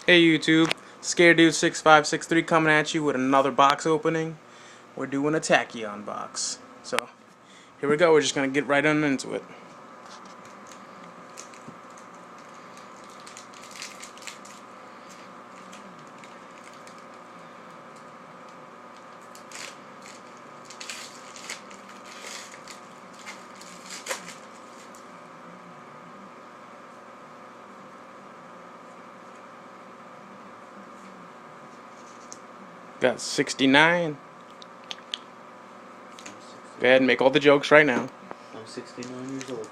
Hey YouTube, ScareDude6563 coming at you with another box opening. We're doing a Tachyon box. So, here we go, we're just gonna get right on into it. Got 69. Go ahead and make all the jokes right now. I'm 69 years old.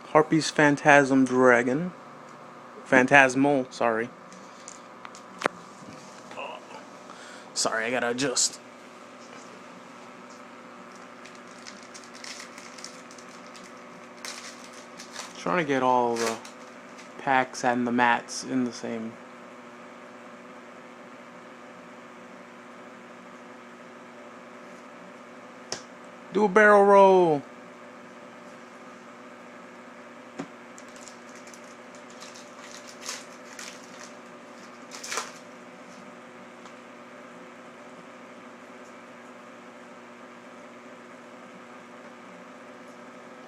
Harpy's Phantasm Dragon. Phantasmal, sorry. Sorry, I gotta adjust. Trying to get all the packs and the mats in the same. Do a barrel roll.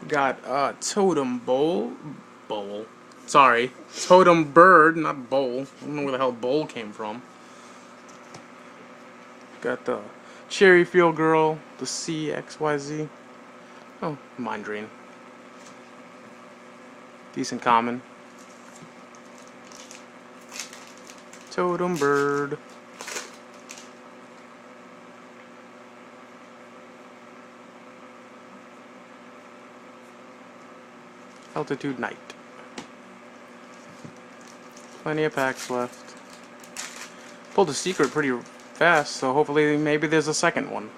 Got Totem Bowl. Sorry. Totem Bird, not Bowl. I don't know where the hell Bowl came from. Got the Cherry Field Girl, the CXYZ. Oh, Mind Drain. Decent common. Totem Bird. Altitude Night. Plenty of packs left. Pulled a secret pretty fast, so hopefully maybe there's a second one.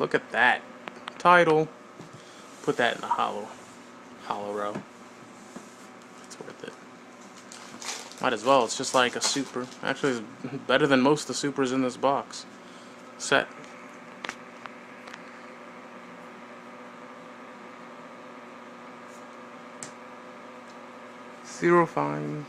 Look at that. Title. Put that in the hollow row. It's worth it. Might as well, it's just like a super. Actually, it's better than most of the supers in this box. Set. Zero fine.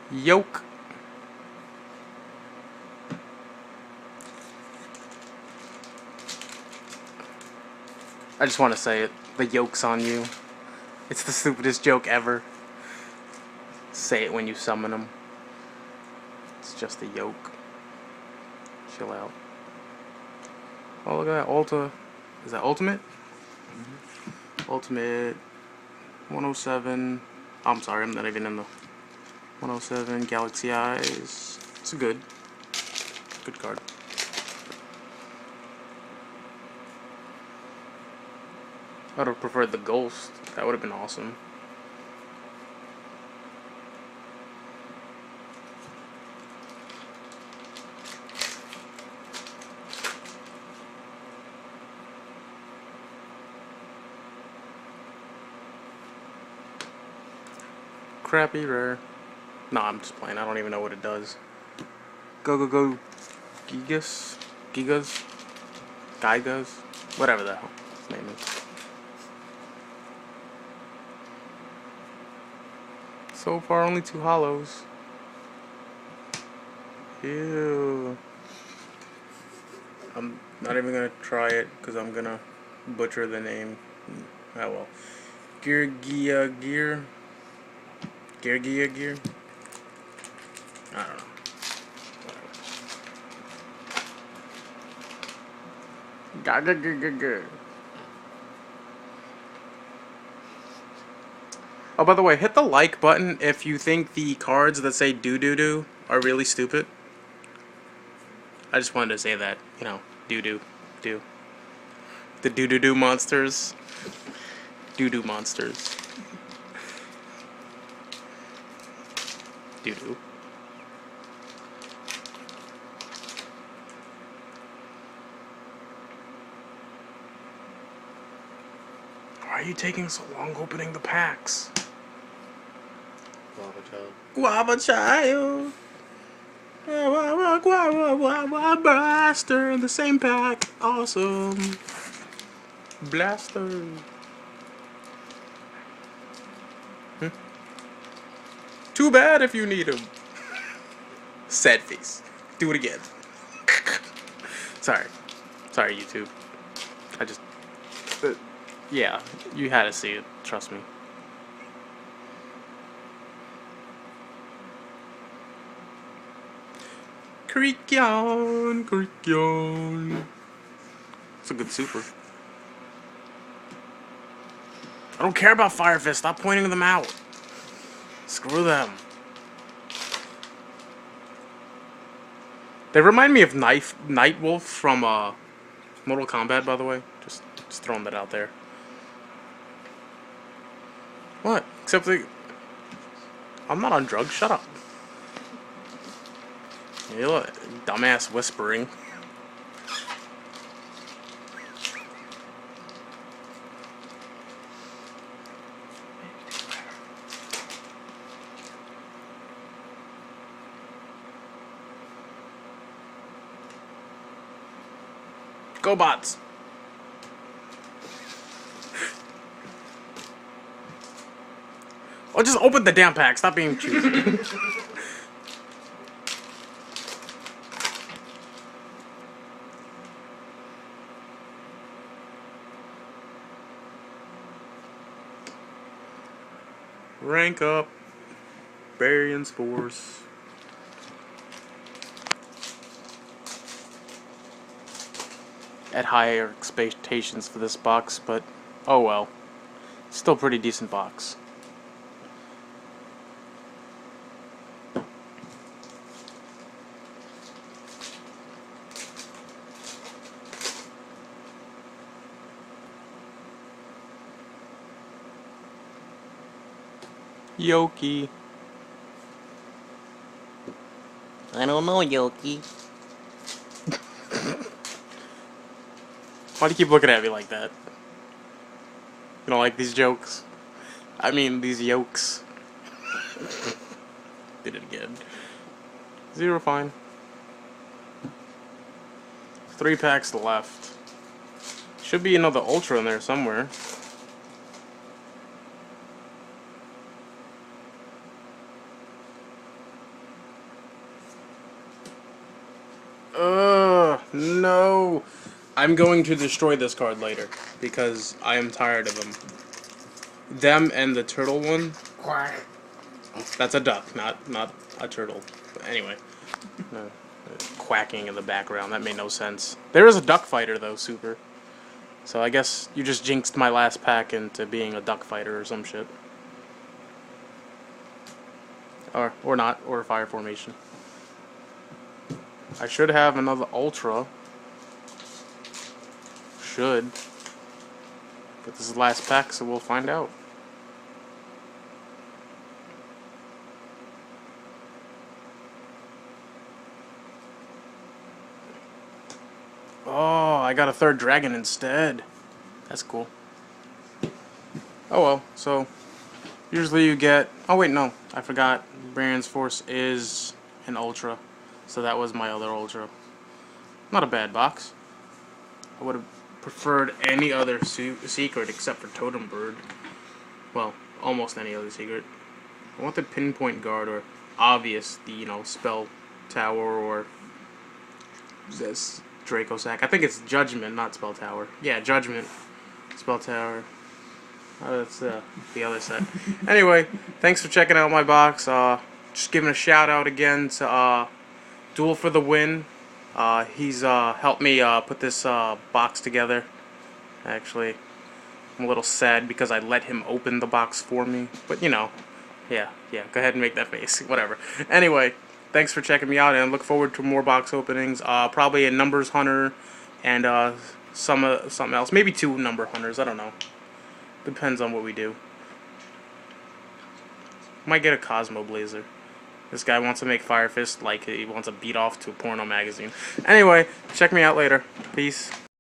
Yoke. I just want to say it. The yoke's on you. It's the stupidest joke ever. Say it when you summon them. It's just a yoke. Chill out. Oh, look at that. Ulta. Is that Ultimate? Mm-hmm. Ultimate. 107. Oh, I'm sorry, I'm not even in the 107 Galaxy Eyes. It's a good card. I would have preferred the Ghost. That would have been awesome. Crappy rare. No, I'm just playing. I don't even know what it does. Go. Gigas? Gigas? Whatever the hell his name is. So far, only 2 hollows. Ew. I'm not even gonna try it because I'm gonna butcher the name. Oh well. Gear. I don't know. Whatever. Oh, by the way, hit the like button if you think the cards that say do are really stupid. I just wanted to say that, you know, doo-doo, do. The doo-doo-doo monsters. Doo-doo monsters. Doo-doo. Why are you taking so long opening the packs? Guava child. Guava child. Guava blaster in the same pack. Awesome. Blaster. Too bad if you need him. Sad face. Do it again. Sorry. Sorry, YouTube. I just... yeah, you had to see it. Trust me. Tachyon. It's a good super. I don't care about Fire Fist. Stop pointing them out. Screw them. They remind me of Nightwolf from Mortal Kombat, by the way. Just throwing that out there. What? Except I'm not on drugs. Shut up. You look, dumbass whispering. Go bots. Oh, just open the damn pack. Stop being choosy. Rank up. Variance Force. At higher expectations for this box, but oh well. Still pretty decent box. Yoki. I don't know, Yoki. Why do you keep looking at me like that? You don't like these jokes? I mean, these yokes. Did it again. 0 fine. 3 packs left. Should be another Ultra in there somewhere. No. I'm going to destroy this card later because I am tired of them. Them and the turtle one. That's a duck, not a turtle. But anyway, quacking in the background. That made no sense. There is a duck fighter though, super. So I guess you just jinxed my last pack into being a duck fighter or some shit. Or not, or a fire formation. I should have another Ultra. Should. But this is the last pack, so we'll find out. Oh, I got a third dragon instead. That's cool. Oh well, so usually you get... oh wait, no, I forgot. Variance Force is an Ultra. So that was my other Ultra. Not a bad box. I would have preferred any other secret except for Totem Bird. Well, almost any other secret. I want the Pinpoint Guard or obvious, you know, Spell Tower or this Draco Sack. I think it's Judgment, not Spell Tower. Yeah, Judgment, Spell Tower. Oh, that's the other set. Anyway, thanks for checking out my box. Just giving a shout out again to Duel for the Win. He's helped me put this box together. Actually, I'm a little sad because I let him open the box for me. But, you know, yeah, go ahead and make that face. Whatever. Anyway, thanks for checking me out, and look forward to more box openings. Probably a numbers hunter and something else. Maybe 2 number hunters. I don't know. Depends on what we do. Might get a Cosmo Blazer. This guy wants to make Fire Fist like he wants to beat off to a porno magazine. Anyway, check me out later. Peace.